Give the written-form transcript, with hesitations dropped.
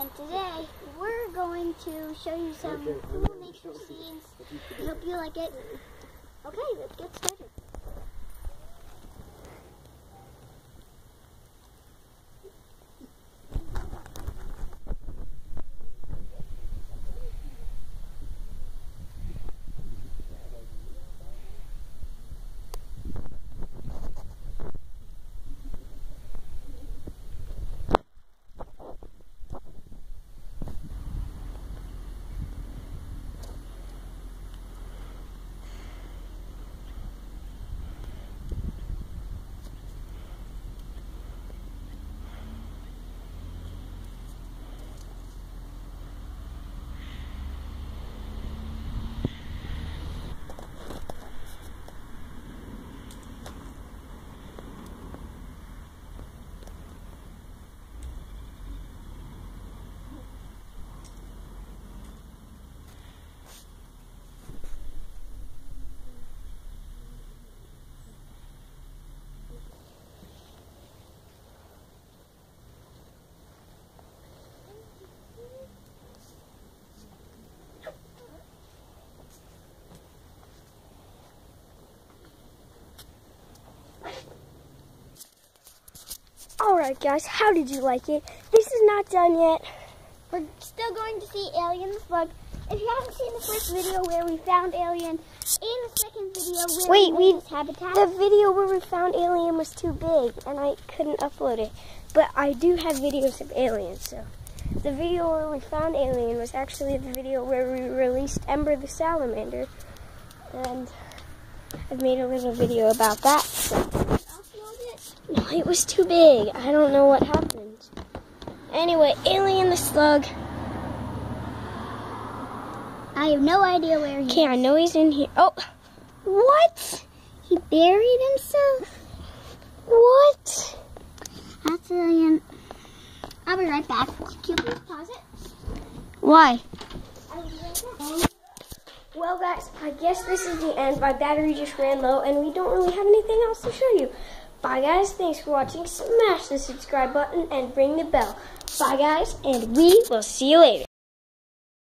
And today we're going to show you some cool nature scenes. I hope you like it. Okay, let's get started. Alright guys, how did you like it? This is not done yet. We're still going to see Alien the Slug. If you haven't seen the first video where we found Alien, and the second video where we made his habitat. The video where we found Alien was too big and I couldn't upload it. But I do have videos of Alien, so. The video where we found Alien was actually the video where we released Ember the Salamander. And I've made a little video about that. So. No, it was too big. I don't know what happened. Anyway, Alien the Slug. I have no idea where he is. Okay, I know he's in here. Oh, what? He buried himself? What? That's Alien. I'll be right back. Can you please pause it? Why? I'll be right back. Well, guys, I guess this is the end. My battery just ran low, and we don't really have anything else to show you. Bye guys, thanks for watching. Smash the subscribe button and ring the bell. Bye guys, and we will see you later.